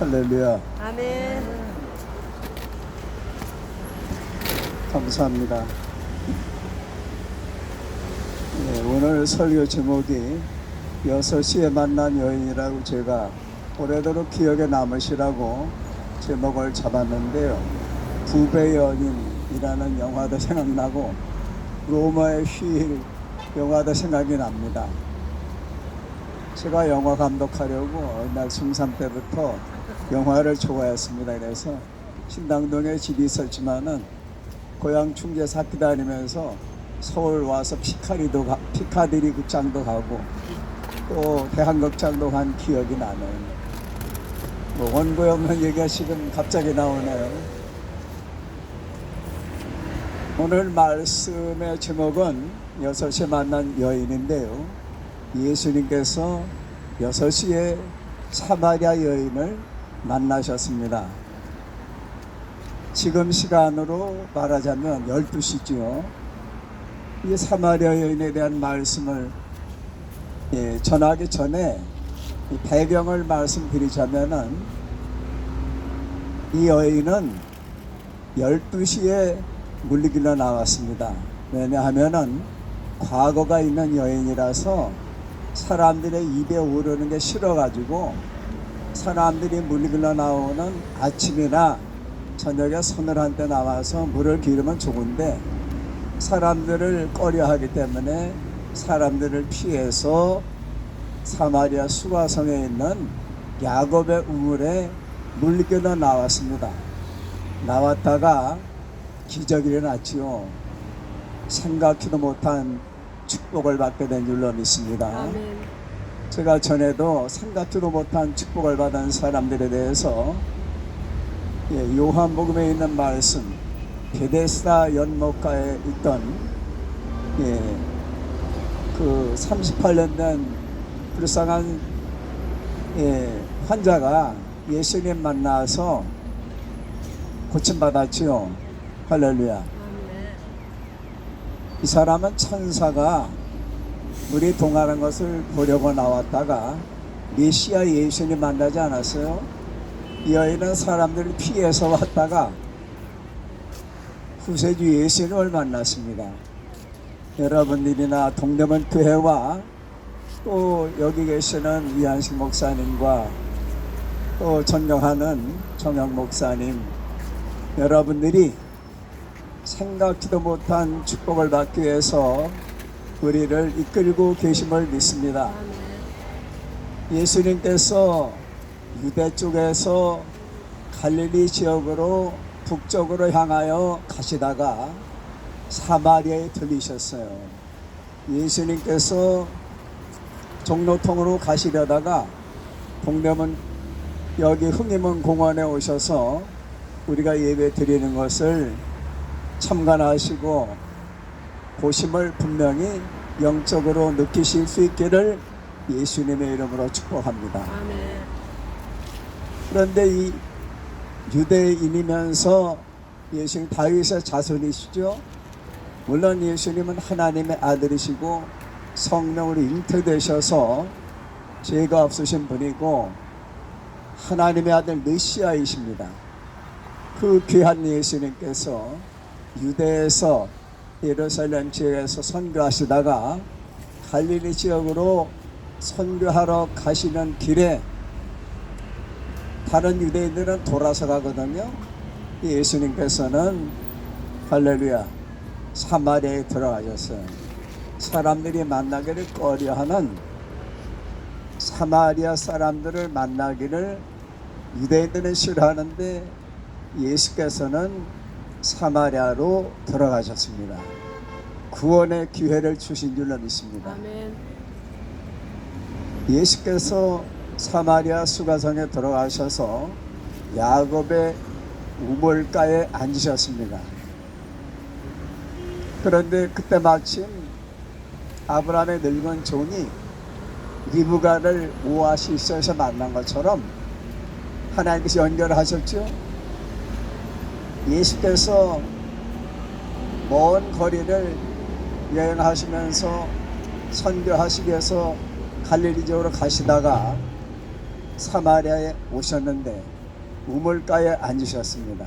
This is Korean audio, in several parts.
할렐루야. 아멘. 감사합니다. 네, 오늘 설교 제목이 6시에 만난 여인이라고 제가 오래도록 기억에 남으시라고 제목을 잡았는데요. 부배 연인이라는 영화도 생각나고 로마의 휴일 영화도 생각이 납니다. 제가 영화 감독하려고 옛날 중3 때부터 영화를 좋아했습니다. 그래서 신당동에 집이 있었지만은 고향 충주에서 학교 다니면서 서울 와서 피카디리 극장도 가고 또 대한극장도 간 기억이 나네요. 뭐 원고에 없는 얘기가 지금 갑자기 나오네요. 오늘 말씀의 제목은 6시에 만난 여인인데요. 예수님께서 6시에 사마리아 여인을 만나셨습니다. 지금 시간으로 말하자면 12시죠. 이 사마리아 여인에 대한 말씀을 전하기 전에 이 배경을 말씀드리자면은 이 여인은 12시에 물리길로 나왔습니다. 왜냐하면은 과거가 있는 여인이라서 사람들의 입에 오르는 게 싫어가지고 사람들이 물길로 나오는 아침이나 저녁에 서늘한 때 나와서 물을 기르면 좋은데 사람들을 꺼려하기 때문에 사람들을 피해서 사마리아 수가성에 있는 야곱의 우물에 물길로 나왔습니다. 나왔다가 기적이 일어났지요. 생각지도 못한 축복을 받게 된 줄로 믿습니다. 아멘. 제가 전에도 생각지도 못한 축복을 받은 사람들에 대해서 요한복음에 있는 말씀 베데스다 연못가에 있던 그 38년 된 불쌍한 환자가 예수님 만나서 고침받았지요. 할렐루야. 아멘. 이 사람은 천사가 물이 동하는 것을 보려고 나왔다가 메시아 예수님 만나지 않았어요. 이 여인은 사람들을 피해서 왔다가 구세주 예수님을 만났습니다. 여러분들이나 동대문 교회와 또 여기 계시는 이한식 목사님과 또 존경하는 정영 목사님, 여러분들이 생각지도 못한 축복을 받기 위해서 우리를 이끌고 계심을 믿습니다. 아멘. 예수님께서 유대 쪽에서 갈릴리 지역으로 북쪽으로 향하여 가시다가 사마리아에 들리셨어요. 예수님께서 종로통으로 가시려다가 동대문 여기 흥림원 공원에 오셔서 우리가 예배 드리는 것을 참관하시고 보심을 분명히 영적으로 느끼실 수 있기를 예수님의 이름으로 축복합니다. 아멘. 그런데 이 유대인이면서 예수님 다윗의 자손이시죠. 물론 예수님은 하나님의 아들이시고 성령으로 잉태되셔서 죄가 없으신 분이고 하나님의 아들 메시아이십니다. 그 귀한 예수님께서 유대에서 예루살렘 지역에서 선교하시다가 갈릴리 지역으로 선교하러 가시는 길에 다른 유대인들은 돌아서 가거든요. 예수님께서는 할렐루야 사마리아에 들어가셨어요. 사람들이 만나기를 꺼려하는 사마리아 사람들을 만나기를 유대인들은 싫어하는데 예수께서는 사마리아로 들어가셨습니다. 구원의 기회를 주신 줄로 믿습니다. 아멘. 예수께서 사마리아 수가성에 들어가셔서 야곱의 우물가에 앉으셨습니다. 그런데 그때 마침 아브라함의 늙은 종이 리브가를 오아시스에서 만난 것처럼 하나님께서 연결하셨죠. 예수께서 먼 거리를 여행하시면서 선교하시기 위해서 갈릴리 지역으로 가시다가 사마리아에 오셨는데 우물가에 앉으셨습니다.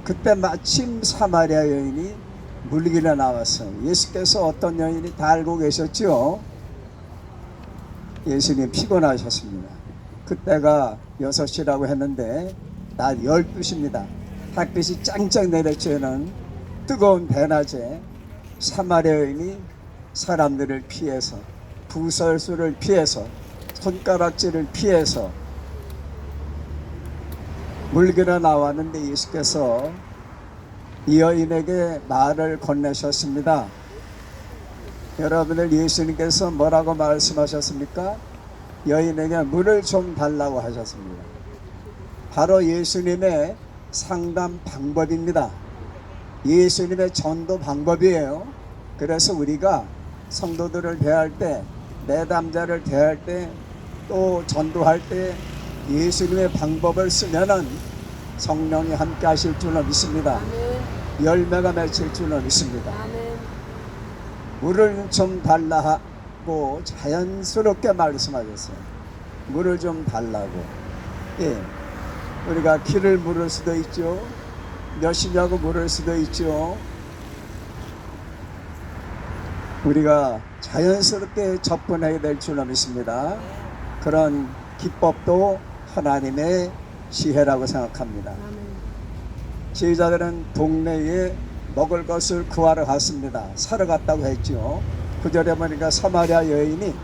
그때 마침 사마리아 여인이 물길에 나왔어요. 예수께서 어떤 여인이 다 알고 계셨죠? 예수님 피곤하셨습니다. 그때가 6시라고 했는데 낮 12시입니다. 햇빛이 짱짱 내려쬐는 뜨거운 대낮에 사마리아 여인이 사람들을 피해서, 부설수를 피해서, 손가락질을 피해서 물길에 나왔는데 예수께서 이 여인에게 말을 건네셨습니다. 여러분들, 예수님께서 뭐라고 말씀하셨습니까? 여인에게 물을 좀 달라고 하셨습니다. 바로 예수님의 상담 방법입니다. 예수님의 전도 방법이에요. 그래서 우리가 성도들을 대할 때, 내담자를 대할 때, 또 전도할 때 예수님의 방법을 쓰면은 성령이 함께 하실 줄로 믿습니다. 아멘. 열매가 맺힐 줄로 믿습니다. 아멘. 물을 좀 달라 하고 자연스럽게 말씀하셨어요. 물을 좀 달라고. 예, 우리가 길을 물을 수도 있죠. 몇이냐고 물을 수도 있죠. 우리가 자연스럽게 접근해야 될 줄로 믿습니다. 그런 기법도 하나님의 지혜라고 생각합니다. 아멘. 제자들은 동네에 먹을 것을 구하러 갔습니다. 사러 갔다고 했죠. 9절에 보니까 사마리아 여인이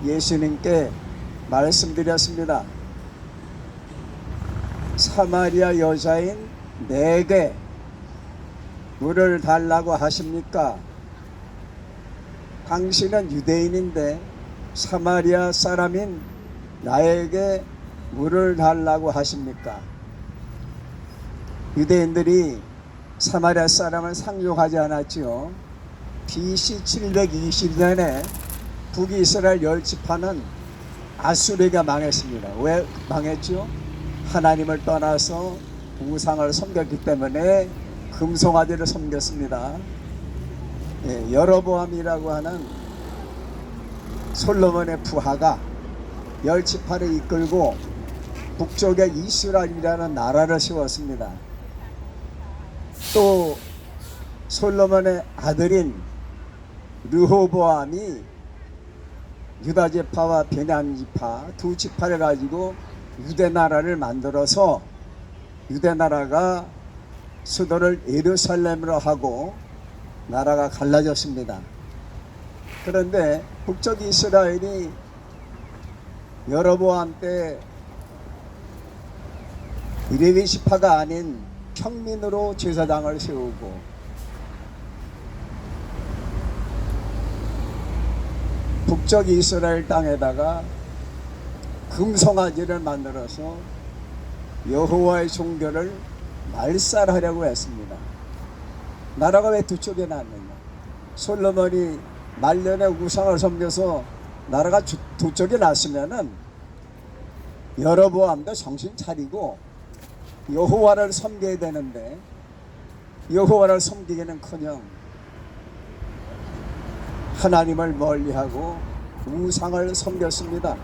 예수님께 말씀드렸습니다. 사마리아 여자인 내게 물을 달라고 하십니까? 당신은 유대인인데 사마리아 사람인 나에게 물을 달라고 하십니까? 유대인들이 사마리아 사람을 상종하지 않았지요. BC 720년에 북이스라엘 10지파는 아수르가 망했습니다. 왜 망했죠? 하나님을 떠나서 우상을 섬겼기 때문에 금송아지를 섬겼습니다. 예, 여로보암이라고 하는 솔로몬의 부하가 10지파를 이끌고 북쪽에 이스라엘이라는 나라를 세웠습니다. 또 솔로몬의 아들인 르호보암이 유다지파와 베냐민지파 두 지파를 가지고 유대나라를 만들어서 유대나라가 수도를 예루살렘으로 하고 나라가 갈라졌습니다. 그런데 북쪽 이스라엘이 여로보암 때 레위지파가 아닌 평민으로 제사장을 세우고 북쪽 이스라엘 땅에다가 금송아지를 만들어서 여호와의 종교를 말살하려고 했습니다. 나라가 왜 두 쪽에 났느냐? 솔로몬이 말년에 우상을 섬겨서 나라가 두 쪽에 났으면은 여로보암도 정신 차리고 여호와를 섬겨야 되는데 여호와를 섬기기는커녕 하나님을 멀리하고 우상을 섬겼습니다.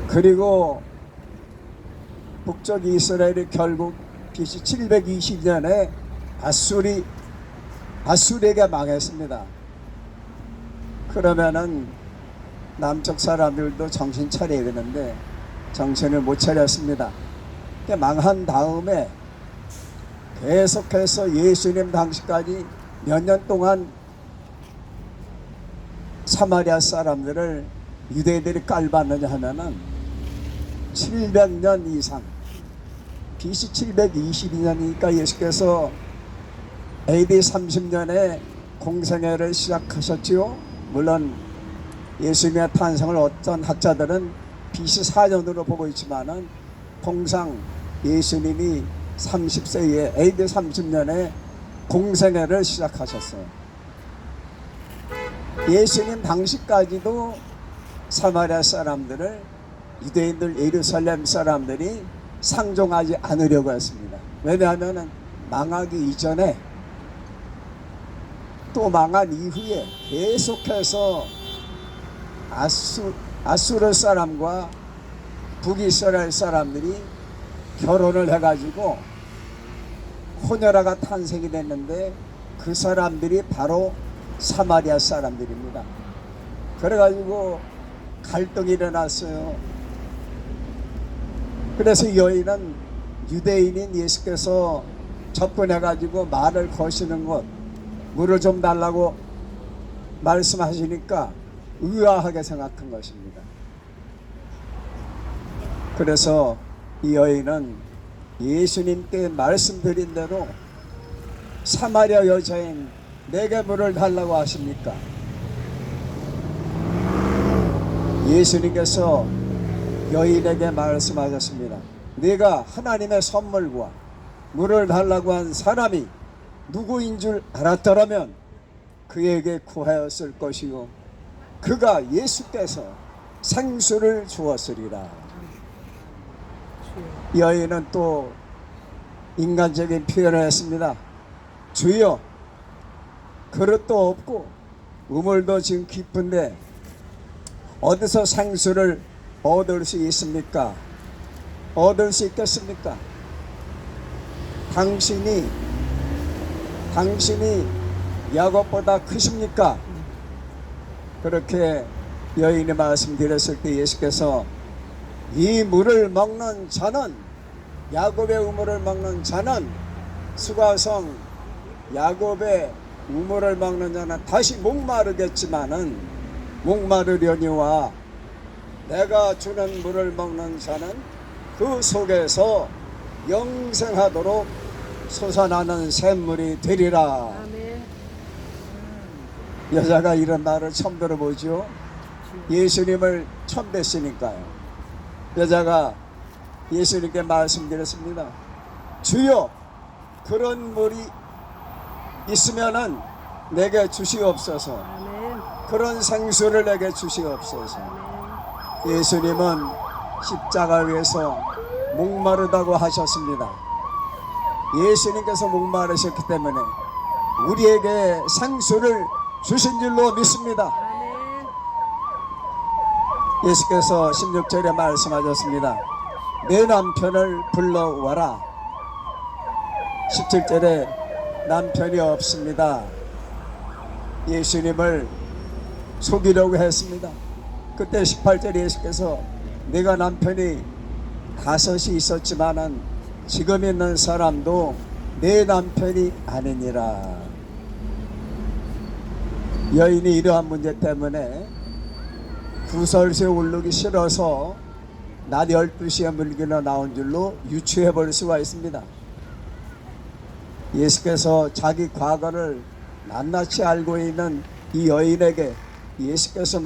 그리고 북쪽 이스라엘이 결국 BC 720년에 아수르에게 망했습니다. 그러면은 남쪽 사람들도 정신 차려야 되는데 정신을 못 차렸습니다. 망한 다음에 계속해서 예수님 당시까지 몇 년 동안 사마리아 사람들을 유대인들이 깔봤느냐 하면은 700년 이상, BC 722년이니까 예수께서 AD 30년에 공생애를 시작하셨지요. 물론 예수님의 탄생을 어떤 학자들은 BC 4년으로 보고 있지만은 통상 예수님이 30세에 AD 30년에 공생애를 시작하셨어요. 예수님 당시까지도 사마리아 사람들을 유대인들 예루살렘 사람들이 상종하지 않으려고 했습니다. 왜냐하면 망하기 이전에 또 망한 이후에 계속해서 아수르 사람과 북이스라엘 사람들이 결혼을 해가지고 호녀라가 탄생이 됐는데 그 사람들이 바로 사마리아 사람들입니다. 그래가지고 갈등이 일어났어요. 그래서 여인은 유대인인 예수께서 접근해가지고 말을 거시는 것, 물을 좀 달라고 말씀하시니까 의아하게 생각한 것입니다. 그래서 이 여인은 예수님께 말씀드린 대로 사마리아 여자인 내게 물을 달라고 하십니까? 예수님께서 여인에게 말씀하셨습니다. 네가 하나님의 선물과 물을 달라고 한 사람이 누구인 줄 알았더라면 그에게 구하였을 것이요 그가 예수께서 생수를 주었으리라. 여인은 또 인간적인 표현을 했습니다. 주여, 그릇도 없고 우물도 지금 깊은데 어디서 생수를 얻을 수 있습니까? 얻을 수 있겠습니까? 당신이 야곱보다 크십니까? 그렇게 여인이 말씀드렸을 때 예수께서 이 물을 먹는 자는, 야곱의 우물을 먹는 자는, 수가성 야곱의 우물을 먹는 자는 다시 목마르겠지만은 목마르려니와 내가 주는 물을 먹는 자는 그 속에서 영생하도록 솟아나는 샘물이 되리라. 아멘. 여자가 이런 말을 처음 들어보죠. 예수님을 처음 뵀으니까요. 여자가 예수님께 말씀드렸습니다. 주여, 그런 물이 있으면은 내게 주시옵소서. 아멘. 그런 생수를 내게 주시옵소서. 아멘. 예수님은 십자가 위에서 목마르다고 하셨습니다. 예수님께서 목마르셨기 때문에 우리에게 생수를 주신 줄로 믿습니다. 아멘. 예수께서 16절에 말씀하셨습니다. 내 남편을 불러와라. 17절에 남편이 없습니다. 예수님을 속이려고 했습니다. 그때 18절에 예수께서 내가 남편이 5이 있었지만은 지금 있는 사람도 내 남편이 아니니라. 여인이 이러한 문제 때문에 구설수에 오르기 싫어서 낮 12시에 물기나 나온 줄로 유추해 볼 수가 있습니다. 예수께서 자기 과거를 낱낱이 알고 있는 이 여인에게 예수께서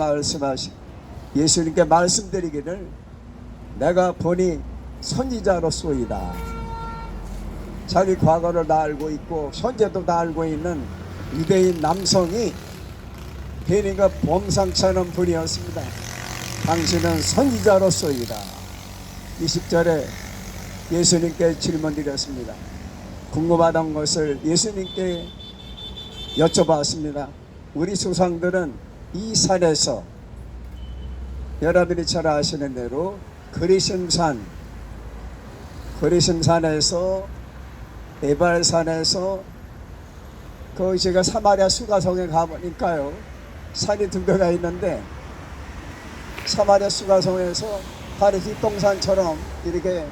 예수님께 말씀드리기를 내가 보니 선지자로소이다. 자기 과거를 다 알고 있고 현재도 다 알고 있는 유대인 남성이 괜히 그 범상치 않은 분이었습니다. 당신은 선지자로소이다. 20절에 예수님께 질문드렸습니다. 궁금하던 것을 예수님께 여쭤봤습니다. 우리 조상들은 이 산에서 여러분이 잘 아시는 대로 그리심산에서 에발산에서 그 제가 사마리아 수가성에 가보니까요, 산이 두 개가 있는데 사마리아 수가성에서 바로 뒷동산처럼 이렇게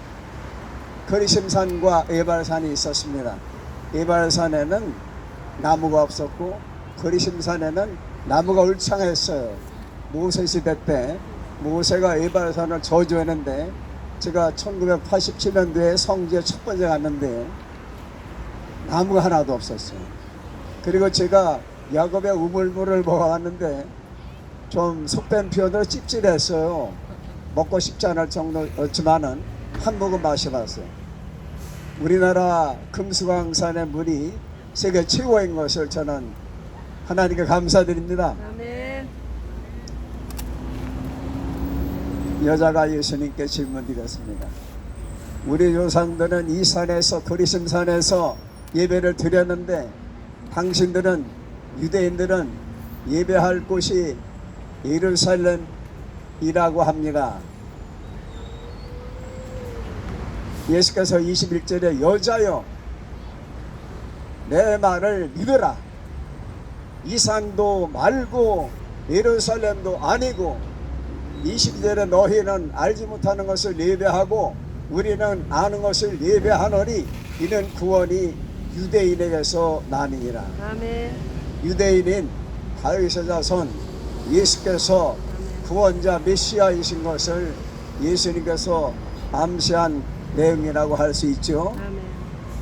그리심산과 에발산이 있었습니다. 에발산에는 나무가 없었고 그리심산에는 나무가 울창했어요. 모세 시대 때 모세가 에발산을 저주했는데 제가 1987년도에 성지에 첫 번째 갔는데 나무가 하나도 없었어요. 그리고 제가 야곱의 우물물을 먹어봤는데 좀 속된 표현으로 찝찝했어요. 먹고 싶지 않을 정도였지만은 한 모금 마셔봤어요. 우리나라 금수강산의 물이 세계 최고인 것을 저는 하나님께 감사드립니다. 아멘. 여자가 예수님께 질문드렸습니다. 우리 조상들은 이 산에서 그리심산에서 예배를 드렸는데 당신들은 유대인들은 예배할 곳이 예루살렘이라고 합니다. 예수께서 21절에 여자여 내 말을 믿으라. 이 산도 말고 예루살렘도 아니고 22절에 너희는 알지 못하는 것을 예배하고 우리는 아는 것을 예배하노니 이는 구원이 유대인에게서 나니라. 아멘. 유대인인 다윗의 자손 예수께서 구원자 메시아이신 것을 예수님께서 암시한 내용이라고 할 수 있죠. 아멘.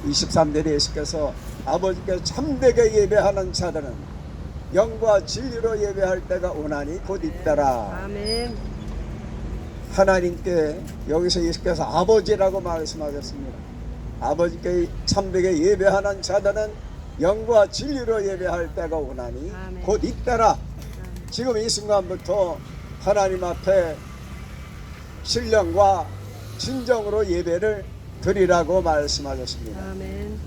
23절에 예수께서 아버지께 참되게 예배하는 자들은 영과 진리로 예배할 때가 오나니 곧 있더라. 아멘. 하나님께 여기서 예수께서 아버지라고 말씀하셨습니다. 아버지께 참되게 예배하는 자들은 영과 진리로 예배할 때가 오나니 아멘. 곧 있더라. 지금 이 순간부터 하나님 앞에 신령과 진정으로 예배를 드리라고 말씀하셨습니다. 아멘.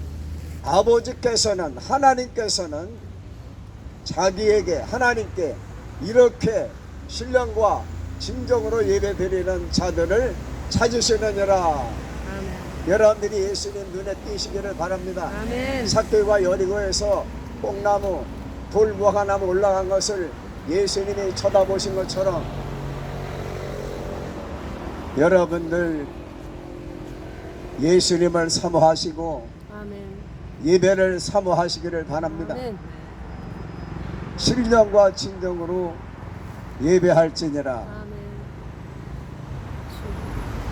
아버지께서는 하나님께서는 자기에게 하나님께 이렇게 신령과 진정으로 예배 드리는 자들을 찾으시느니라. 아멘. 여러분들이 예수님 눈에 띄시기를 바랍니다. 아멘. 삭개와 여리고에서 뽕나무 돌무화과나무 올라간 것을 예수님이 쳐다보신 것처럼 여러분들 예수님을 사모하시고 아멘. 예배를 사모하시기를 바랍니다. 아멘. 신령과 진정으로 예배할지니라. 아멘.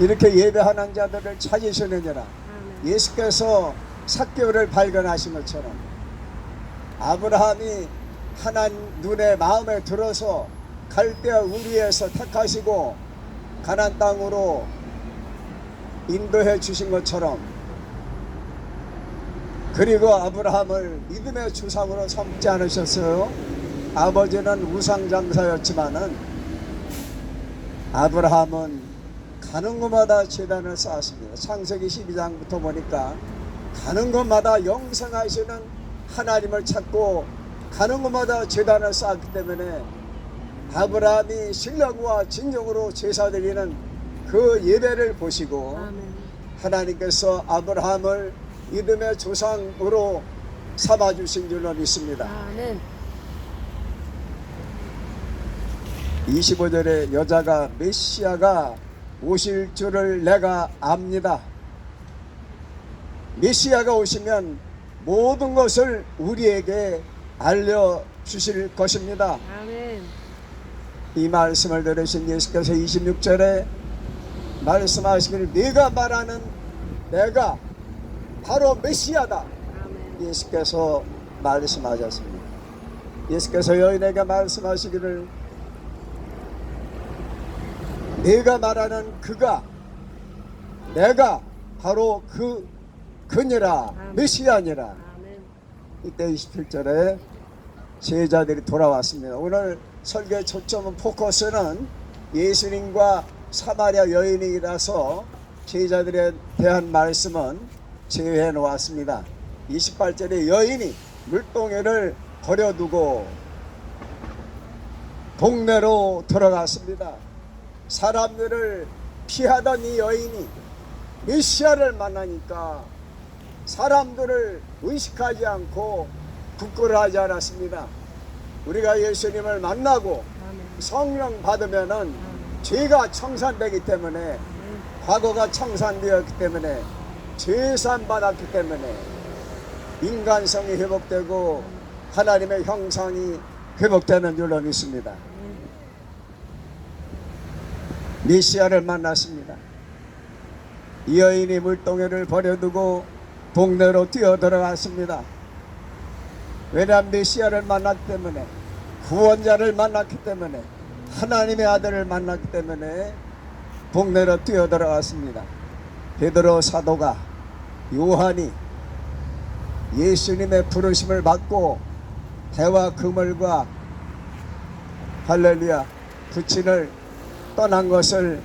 이렇게 예배하는 자들을 찾으시느니라. 아멘. 예수께서 삭개오를 발견하신 것처럼 아브라함이 하나님 눈에 마음에 들어서 갈대아 우리에서 택하시고 가나안 땅으로 인도해 주신 것처럼 그리고 아브라함을 믿음의 조상으로 삼지 않으셨어요. 아버지는 우상장사였지만은 아브라함은 가는 곳마다 제단을 쌓았습니다. 창세기 12장부터 보니까 가는 곳마다 영생하시는 하나님을 찾고 가는 곳마다 제단을 쌓았기 때문에 아브라함이 신령과 진정으로 제사 드리는 그 예배를 보시고 아멘. 하나님께서 아브라함을 믿음의 조상으로 삼아주신 줄로 믿습니다. 아멘. 25절에 여자가 메시아가 오실 줄을 내가 압니다. 메시아가 오시면 모든 것을 우리에게 알려주실 것입니다. 아멘. 이 말씀을 들으신 예수께서 26절에 말씀하시기를 네가 말하는 내가 바로 메시아다. 아멘. 예수께서 말씀하셨습니다. 예수께서 여인에게 말씀하시기를 네가 말하는 그가 내가 바로 그니라 메시아니라. 아멘. 이때 27절에 제자들이 돌아왔습니다. 오늘 설교의 초점은 포커스는 예수님과 사마리아 여인이라서 제자들에 대한 말씀은 제외해 놓았습니다. 28절에 여인이 물동이를 버려두고 동네로 들어갔습니다. 사람들을 피하던 이 여인이 메시아를 만나니까 사람들을 의식하지 않고 부끄러워하지 않았습니다. 우리가 예수님을 만나고 아멘. 성령 받으면은 죄가 청산되기 때문에 과거가 청산되었기 때문에 죄산 받았기 때문에 인간성이 회복되고 하나님의 형상이 회복되는 줄로 믿습니다. 메시아를 만났습니다. 이 여인이 물동이를 버려두고 동네로 뛰어들어갔습니다. 왜냐하면 메시아를 만났기 때문에 구원자를 만났기 때문에 하나님의 아들을 만났기 때문에 동네로 뛰어들어갔습니다. 베드로 사도가 요한이 예수님의 부르심을 받고 배와 그물과 할렐루야 부친을 떠난 것을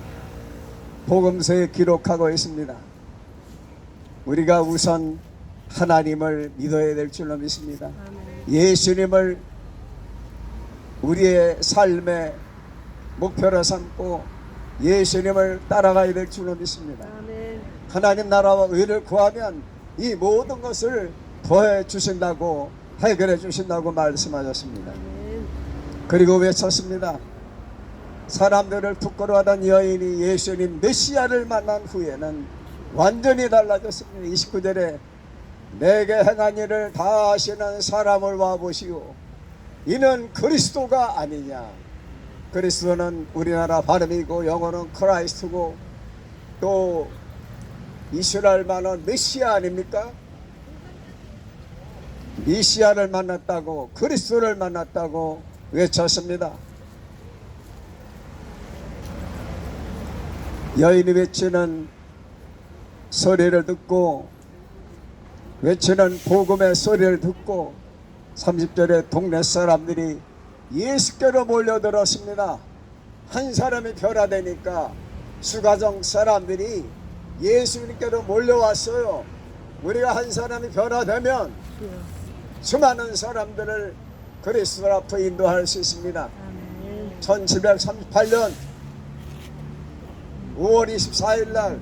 복음서에 기록하고 있습니다. 우리가 우선 하나님을 믿어야 될 줄로 믿습니다. 아멘. 예수님을 우리의 삶의 목표로 삼고 예수님을 따라가야 될 줄로 믿습니다. 아멘. 하나님 나라와 의를 구하면 이 모든 것을 더해 주신다고, 해결해 주신다고 말씀하셨습니다. 아멘. 그리고 외쳤습니다. 사람들을 부끄러워하던 여인이 예수님 메시아를 만난 후에는 완전히 달라졌습니다. 29절에 내게 행한 일을 다 아시는 사람을 와보시오. 이는 그리스도가 아니냐. 그리스도는 우리나라 발음이고 영어는 크라이스트고 또 이스라엘만은 메시아 아닙니까? 메시아를 만났다고, 그리스도를 만났다고 외쳤습니다. 여인이 외치는 소리를 듣고, 외치는 복음의 소리를 듣고 30절에 동네 사람들이 예수께로 몰려들었습니다. 한 사람이 변화되니까 수가정 사람들이 예수님께로 몰려왔어요. 우리가 한 사람이 변화되면 수많은 사람들을 그리스도 앞으로 인도할 수 있습니다. 아멘. 1738년 5월 24일 날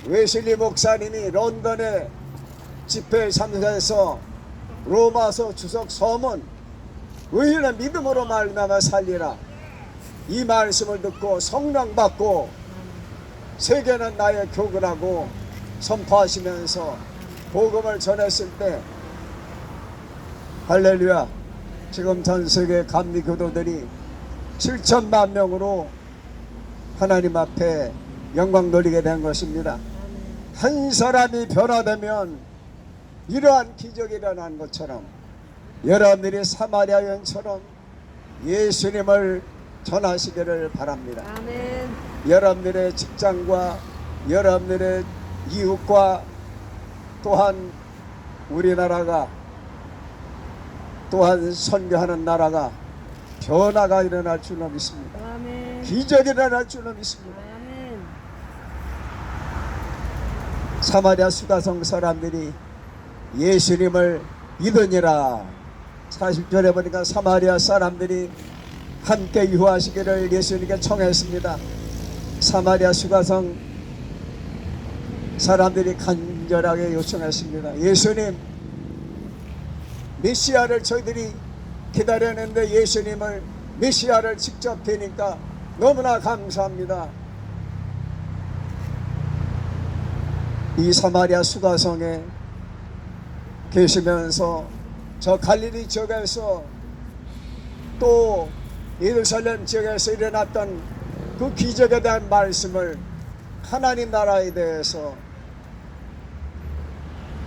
웨슬리 목사님이 런던의 집회에 참석해서 로마서 주석 서문 의인은 믿음으로 말미암아 살리라, 이 말씀을 듣고 성령 받고 세계는 나의 교구라고 선포하시면서 복음을 전했을 때, 할렐루야, 지금 전 세계 감리 교도들이 7천만 명으로 하나님 앞에 영광 돌리게 된 것입니다. 한 사람이 변화되면 이러한 기적이 일어난 것처럼 여러분들이 사마리아 여인처럼 예수님을 전하시기를 바랍니다. 아멘. 여러분들의 직장과 여러분들의 이웃과 또한 우리나라가, 또한 선교하는 나라가 변화가 일어날 줄로 믿습니다. 아멘. 기적이 일어날 줄로 믿습니다. 아멘. 사마리아 수가성 사람들이 예수님을 믿으니라. 40절에 보니까 사마리아 사람들이 함께 유하시기를 예수님께 청했습니다. 사마리아 수가성 사람들이 간절하게 요청했습니다. 예수님, 메시아를 저희들이 기다렸는데 예수님을, 메시아를 직접 뵈니까 너무나 감사합니다. 이 사마리아 수가성에 계시면서 저 갈릴리 지역에서 또 예루살렘 지역에서 일어났던 그 기적에 대한 말씀을 하나님 나라에 대해서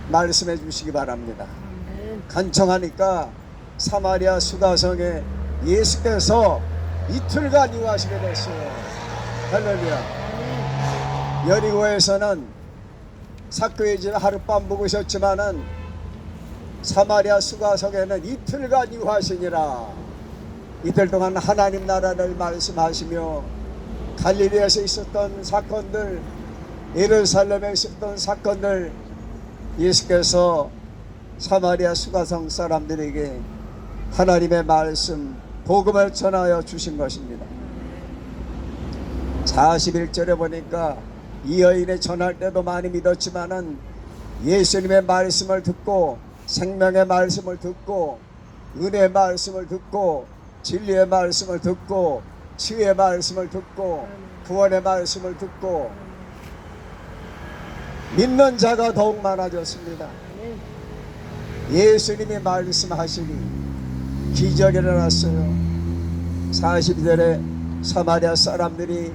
말씀해 주시기 바랍니다. 아멘. 간청하니까 사마리아 수가성에 예수께서 이틀간 유하시게 됐어요. 할렐루야. 여리고에서는 사교의 집 하룻밤 묵으셨지만은 사마리아 수가성에는 이틀간 유하시니라. 이틀 동안 하나님 나라를 말씀하시며 갈릴리에서 있었던 사건들, 예루살렘에 있었던 사건들 예수께서 사마리아 수가성 사람들에게 하나님의 말씀, 복음을 전하여 주신 것입니다. 41절에 보니까 이 여인의 전할 때도 많이 믿었지만은 예수님의 말씀을 듣고, 생명의 말씀을 듣고, 은혜의 말씀을 듣고, 진리의 말씀을 듣고, 치유의 말씀을 듣고, 구원의 말씀을 듣고 믿는 자가 더욱 많아졌습니다. 아멘. 예수님이 말씀하시니 기적이 일어났어요. 42절에 사마리아 사람들이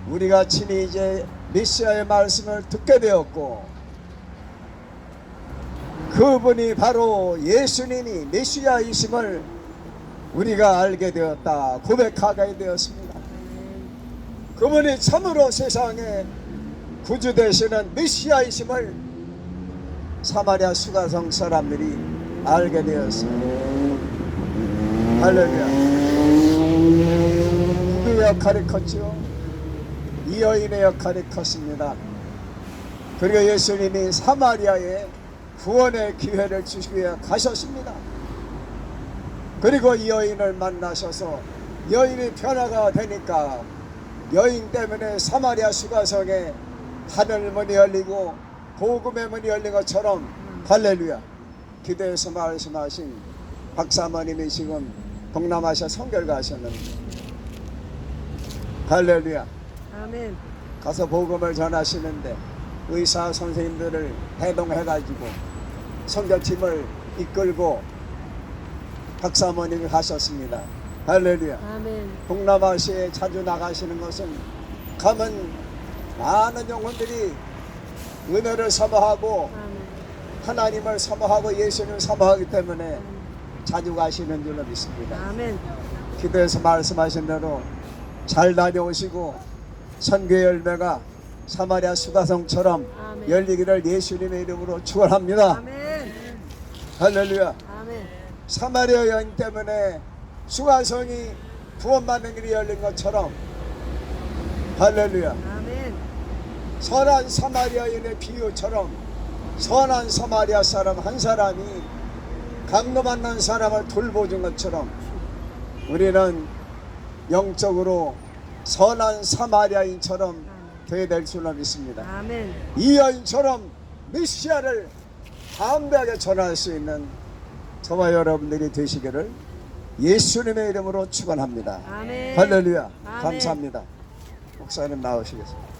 우리가 친히 이제 메시아의 말씀을 듣게 되었고, 그분이 바로 예수님이 메시아이심을 우리가 알게 되었다, 고백하게 되었습니다. 그분이 참으로 세상에 구주 되시는 메시아이심을 사마리아 수가성 사람들이 알게 되었어요. 할렐루야. 누구의 역할이 컸죠? 이 여인의 역할이 컸습니다. 그리고 예수님이 사마리아에 구원의 기회를 주시기 위해 가셨습니다. 그리고 이 여인을 만나셔서 여인이 변화가 되니까 여인 때문에 사마리아 수가성에 하늘 문이 열리고 복음의 문이 열린 것처럼 할렐루야. 기도에서 말씀하신 박사모님이 지금 동남아시아 선교를 가셨는데 할렐루야. 아멘. 가서 복음을 전하시는데 의사 선생님들을 대동해가지고 선교팀을 이끌고 박사모님이 가셨습니다. 할렐루야. 아멘. 동남아시아에 자주 나가시는 것은 가면 많은 영혼들이 은혜를 사모하고 아멘. 하나님을 사모하고 예수님을 사모하기 때문에 자주 가시는 줄로 믿습니다. 아멘. 기도에서 말씀하신 대로 잘 다녀오시고 선교의 열매가 사마리아 수가성처럼 아멘. 열리기를 예수님의 이름으로 축원합니다. 아멘. 할렐루야. 아멘. 사마리아 여인 때문에 수가성이 구원받는 길이 열린 것처럼 할렐루야. 아멘. 선한 사마리아인의 비유처럼 선한 사마리아 사람 한 사람이 강도 만난 사람을 돌보준 것처럼 우리는 영적으로 선한 사마리아인처럼 되어야 될 줄로 믿습니다. 아멘. 이 여인처럼 메시아를 담대하게 전할 수 있는 저와 여러분들이 되시기를 예수님의 이름으로 축원합니다. 아멘. 할렐루야. 아멘. 감사합니다. 목사님 나오시겠습니다.